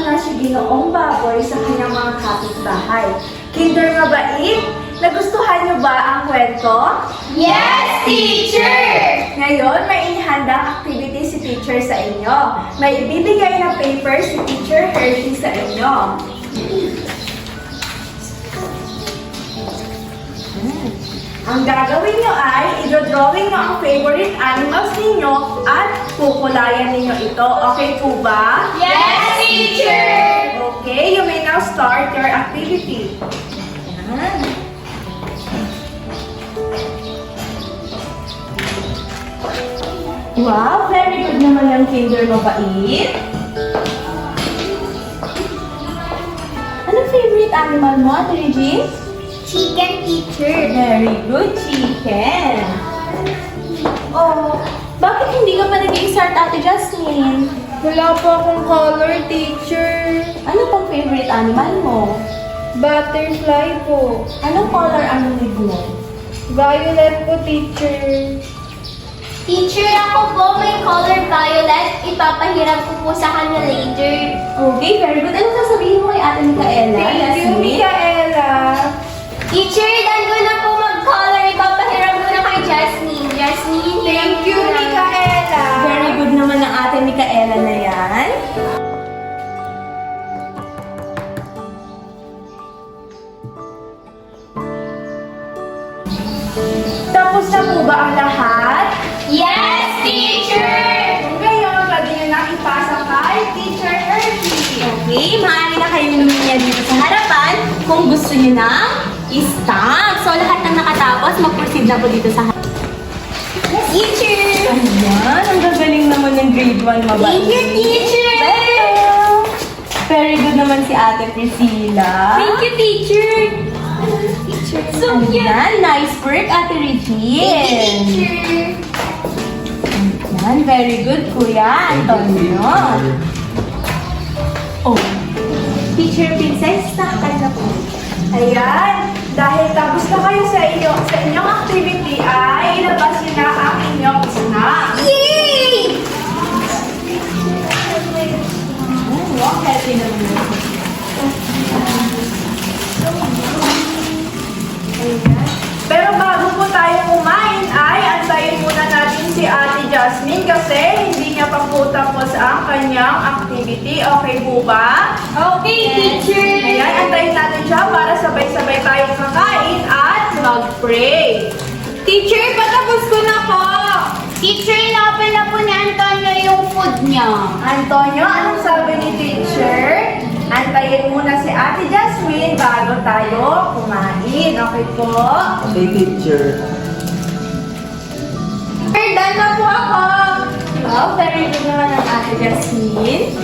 na si Ginoong Baboy sa kanyang mga kapitbahay. Kinder mabait, nagustuhan niyo ba ang kwento? Yes, teacher! Ngayon, may inihandang activity si teacher sa inyo. May ibibigay na paper si Teacher Hershey sa inyo. Ang gagawin nyo ay, i-drawing nyo ang favorite animals ninyo at kukulayan ninyo ito. Okay po ba? Yes, teacher! Okay, you may now start your activity. Ayan. Wow, very good naman yung kinder mabait. Anong favorite animal mo, Ate Regine? Chicken, teacher. Very good, chicken. Oh, bakit hindi ka pa nag-i-start, Ate Jasmine? Wala po akong color, teacher. Ano pang favorite animal mo? Butterfly po. Anong color ang need mo? Violet po, teacher. Teacher, ako po may color violet. Ipapahiram ko po sa kanya later. Okay, very good. Ano sasabihin mo kay Ate Micaela? Thank you, Jasmine? Micaela. Teacher, dan ko na po mag-color. Ipapahiram ko na kay Jasmine. Jasmine, Thank you, Micaela. Very good naman ang Ate Micaela na yan. Tapos na po ba ang lahat? Yes, teacher! Kung ngayon, pwede nyo na ipasa kay Teacher Hershey. Okay, maaari na kayong luminya dito sa harapan kung gusto nyo na i-stamp. So, lahat ng nakatapos, mag-proceed na po dito sa harapan. Teacher! Ayan, ang gagaling naman ng grade 1 mabait. Thank you, teacher! Welcome! Very good naman si Ate Priscilla. Thank you, teacher! Teacher, so cute! Ayan, nice work, Ate Regine. Thank you, teacher! Ayan, very good, Kuya Antonio. Oh, Teacher Princess, nakakal na po. Ayan, dahil tapos na kayo sa inyong activity, ay ilabas nyo na ang inyong snack. Yay! Wow, healthy naman yun. Ayan. Pero bago po tayo kumain ay antayin muna natin si Ate Jasmine kasi hindi niya pa po tapos ang kanyang activity. Okay po ba? Okay, teacher! Ayan, antayin natin siya para sabay-sabay tayong kakain at mag-pray. Teacher, patapos ko na po! Teacher, inapin na po ni Antonio yung food niya. Antonio, anong sabi ni teacher? Antayin muna si Ate Jasmine bago tayo kumain. Okay po? Okay, teacher. Teacher, done na po ako! Wow, very good naman ang Ate Jasmine.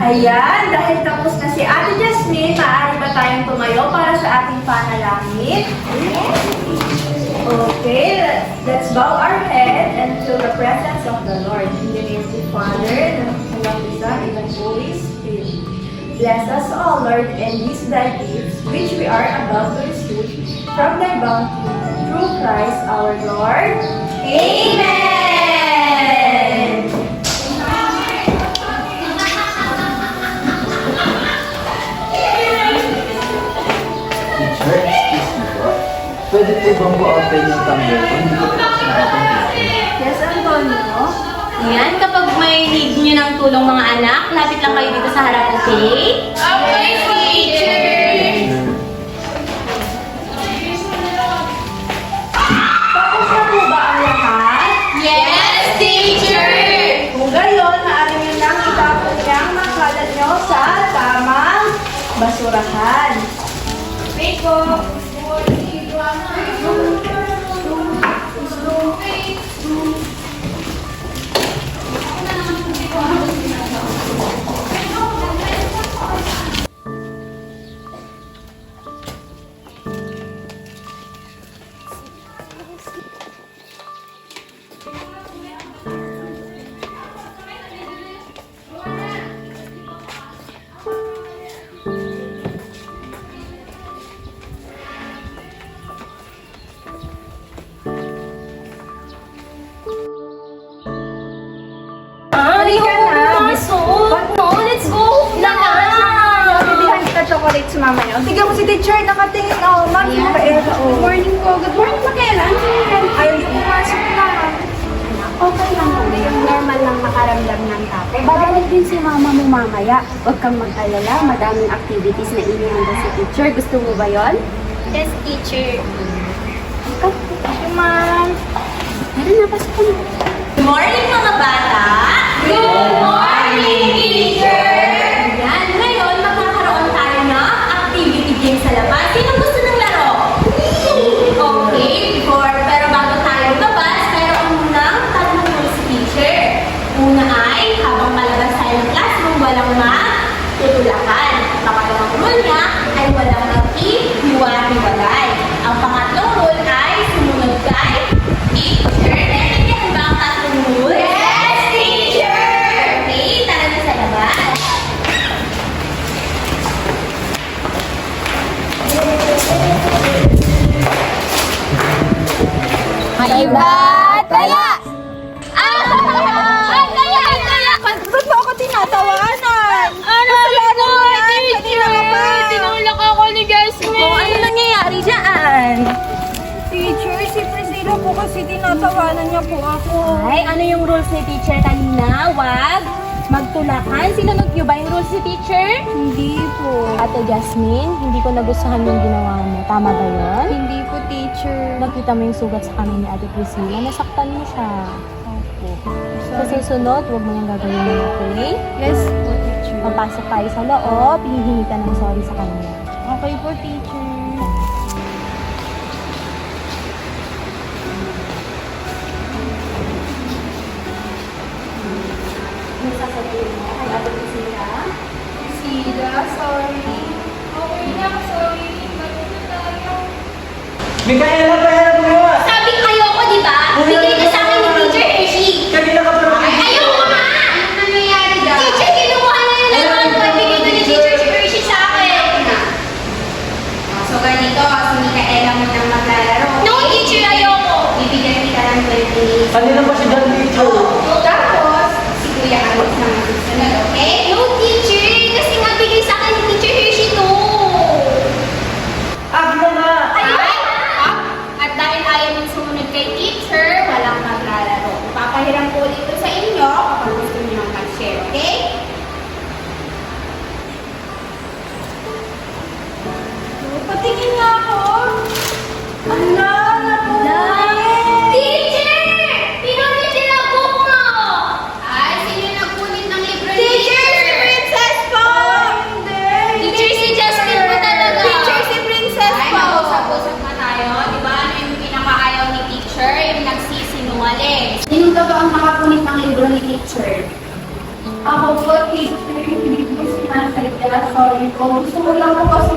Ayan, dahil tapos na si Ate Jasmine, maaari ba tayong tumayo para sa ating panalangin? Okay, let's bow our head and feel the presence of the Lord. In the name of the Father, and of the Son, and of the Holy Spirit. Bless us all, Lord, and these thy gifts, which we are about to receive from thy bounty, through Christ our Lord. Amen! Teacher, excuse me po. Pwede po bang po-open yung tumbler ko? Hindi ko po kasi na-open dito. Yes, Antonio? Ayan, kapag may need nyo ng tulong mga anak, lapit lang kayo dito sa harap, okay? Okay, teacher! Tapos na po ba ang lahat? Yes, teacher! Kung gayon, maaari nyo nang itapon niyang makalat nyo sa tamang basurahan. Wait po! si teacher, nakatingin. Oh, ma'am, si Micaela. Good morning po. Good morning, Micaela. Ano yan? Ayaw niyo pumasok na. Okay lang po. Yung normal lang makaramdam ng tapo. Babalik din si mama mo mamaya. Huwag kang mag-alala. Madaming activities na inihanda si teacher. Gusto mo ba yon? Yes, teacher. Okay, ma'am. Meron na, pasok ka na. Good morning, mga bata! Good morning, teacher! Yan, ngayon magkakaroon tayo ng activity game sa labas. Sino gusto ng laro? Okay, pero bago tayo lumabas, mayroon munang tatlong rules si teacher. Una ay, habang malabas tayo ng classroom, walang matutulakan. Pangalawang rule niya ay walang maghihiwa-hiwalay. Ang pangatlong rule ay sumunod kay teacher. Naiintindihan ba ang tatlong rule? Yes, teacher! Okay, tara na sa labas. Taya! Ba't mo ako tinatawanan? Ano mo yan? Kanina ka pa. Tinulak ako ni Jasmine. Ano nangyayari dyan? Teacher, si Priscilla po kasi tinatawanan niya po ako. Ay, ano yung rules ni teacher kanina? Wag magtulakan. Sinunod niyo ba yung rules ni teacher? Hindi po. Ate Jasmine, hindi ko nagustuhan yung ginawa mo. Tama ba yun? Hindi po, teacher. Nakita mo yung sugat sa kamay ni Ate Priscilla. Nasaktan mo siya. Opo. Kasi sunod, huwag mo nang gagawin mo, okay? Yes po, teacher. Papasok tayo sa loob, hihingi ka ng sorry sa kanya. Okay po, teacher. Yung sasabihin mo kay Ate Priscilla? Priscilla, sorry. Okay na, sorry. Balik na tayo. Micaela, pahelap mo yun! Sabi kayo ko, di ba? Bigay na sa akin ni Teacher Hershey. Kanina ka pa Ayoko nga! Ano nangyayari dyan? Teacher, kinukuha na yung laruan ko. Bigay na ni Teacher Hershey sa akin. So, ganito, si Micaela mo nang maglalaro. No, teacher, ayoko. Bibigyan kita ng 20 minutes. Kanina pa si Dan teacher. Tapos, si Kuya Aris naman susunod, okay? No, teacher. Kasi nga bigay sa akin ni Teacher Hershey to. Agno nga! At dahil ayaw mong sumunod kay teacher, walang maglalaro. Papahiram ko ulit ito sa inyo kapag gusto niyo mag-share, okay? Patingin nga ako. Ala, Teacher! Pinulit nila book mo! Ay, sino nagpunit ng libro ni Teacher, si Princess po! Hindi. Teacher, si Justin mo talaga. Teacher, si Princess Ay, po. mag-usap-usap na tayo. Di ba ano yung pinakaayaw ni teacher? Yung nagsisinungaling. Sino ba ang nakapunit ng libro ni teacher? Ako po, teacher. Hindi ko sinasadya. Sorry po. Gusto ko lang po kasi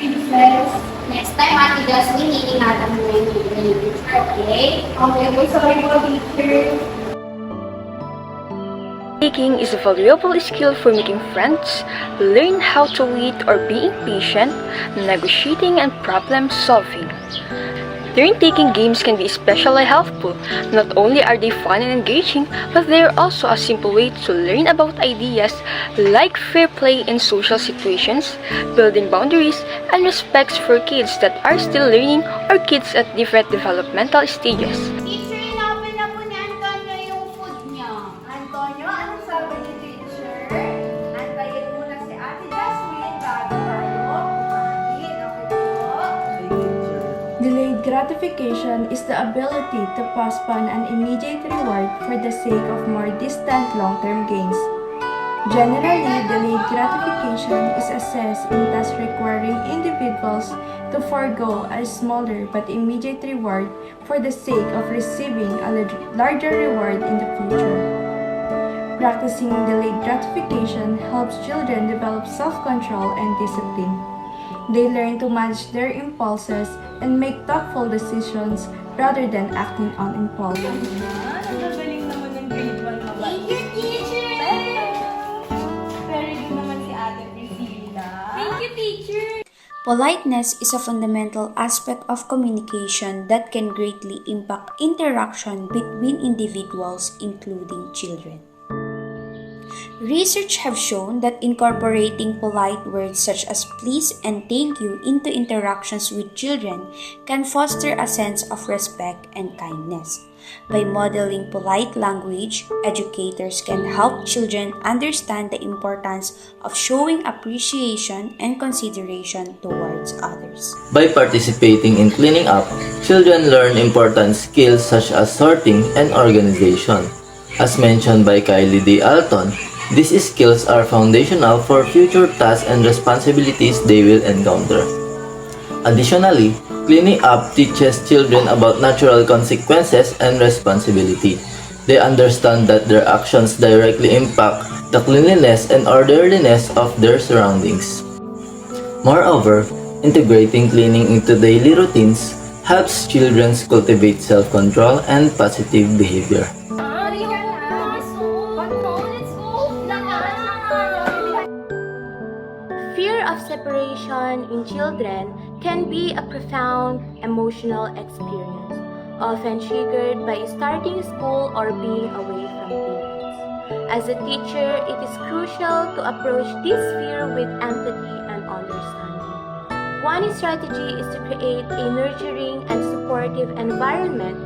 Princess. Next time, Ate Jasmine, iingatan mo na yung libro ni teacher, okay? Okay po, sorry po, teacher. Speaking is a valuable skill for making friends, learn how to wait or being patient, negotiating and problem solving. Turn-taking games can be especially helpful. Not only are they fun and engaging, but they are also a simple way to learn about ideas like fair play in social situations, building boundaries, and respects for kids that are still learning or kids at different developmental stages. Teacher, inapin na po ni Antonio yung food niya. Antonio, anong sabi ni teacher? Antayin muna si Ate Jasmine bago tayo kumain. Okay po? Delayed gratification is the ability to postpone an immediate reward for the sake of more distant long-term gains. Generally, delayed gratification is assessed in thus requiring individuals to forego a smaller but immediate reward for the sake of receiving a larger reward in the future. Practicing delayed gratification helps children develop self-control and discipline. They learn to manage their impulses and make thoughtful decisions rather than acting on impulse. Nagagaling naman yung grade 1 na ba? Thank you, teacher! Very good naman si Ate Priscilla. Thank you, teacher! Politeness is a fundamental aspect of communication that can greatly impact interaction between individuals, including children. Research have shown that incorporating polite words such as please and thank you into interactions with children can foster a sense of respect and kindness. By modeling polite language, educators can help children understand the importance of showing appreciation and consideration towards others. By participating in cleaning up, children learn important skills such as sorting and organization. As mentioned by Kylie D. Alton, these skills are foundational for future tasks and responsibilities they will encounter. Additionally, cleaning up teaches children about natural consequences and responsibility. They understand that their actions directly impact the cleanliness and orderliness of their surroundings. Moreover, integrating cleaning into daily routines helps children cultivate self-control and positive behavior. Fear of separation in children can be a profound emotional experience, often triggered by starting school or being away from parents. As a teacher, it is crucial to approach this fear with empathy and understanding. One strategy is to create a nurturing and supportive environment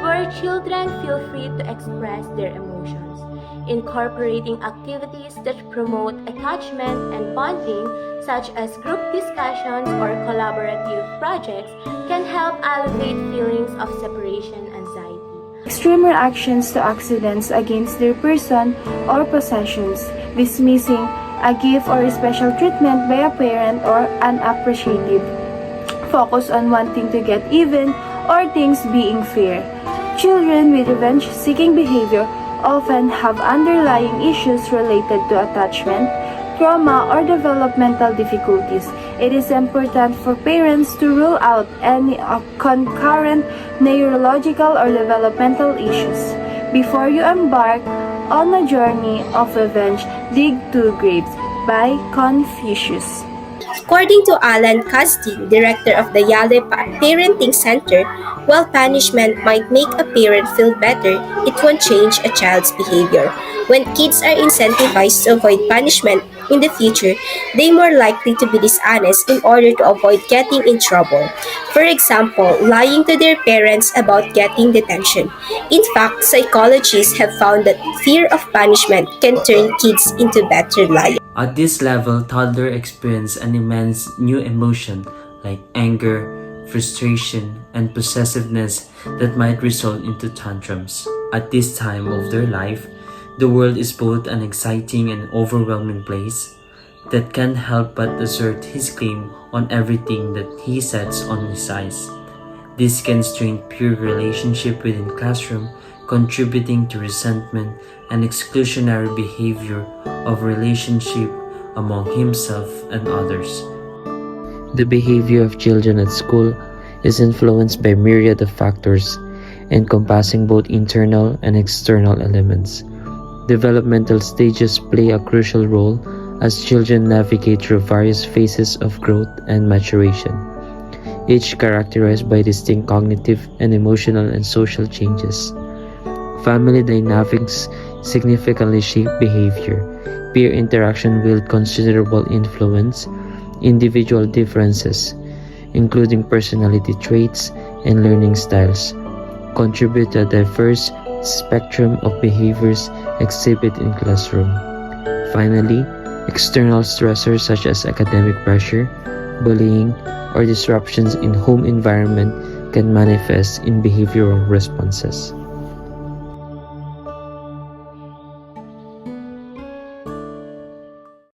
where children feel free to express their emotions. Incorporating activities that promote attachment and bonding, such as group discussions or collaborative projects, can help alleviate feelings of separation anxiety. Extreme reactions to accidents against their person or possessions, dismissing a gift or special treatment by a parent or unappreciative, focus on wanting to get even or things being fair. Children with revenge-seeking behavior often have underlying issues related to attachment, trauma, or developmental difficulties. It is important for parents to rule out any concurrent neurological or developmental issues. Before you embark on a journey of revenge, dig two graves by Confucius. According to Alan Kazdi, director of the Yale Parenting Center, while punishment might make a parent feel better, it won't change a child's behavior. When kids are incentivized to avoid punishment in the future, they're more likely to be dishonest in order to avoid getting in trouble. For example, lying to their parents about getting detention. In fact, psychologists have found that fear of punishment can turn kids into better liars. At this level, toddlers experience an immense new emotion like anger, frustration, and possessiveness that might result into tantrums. At this time of their life, the world is both an exciting and overwhelming place that can't help but assert his claim on everything that he sets on his eyes. This can strain pure relationship within classroom, contributing to resentment and exclusionary behavior of relationship among himself and others. The behavior of children at school is influenced by myriad of factors, encompassing both internal and external elements. Developmental stages play a crucial role as children navigate through various phases of growth and maturation, each characterized by distinct cognitive and emotional and social changes. Family dynamics significantly shape behavior. Peer interaction wield considerable influence. Individual differences, including personality traits and learning styles, contribute to a diverse spectrum of behaviors exhibited in classroom. Finally, external stressors such as academic pressure, bullying, or disruptions in home environment can manifest in behavioral responses.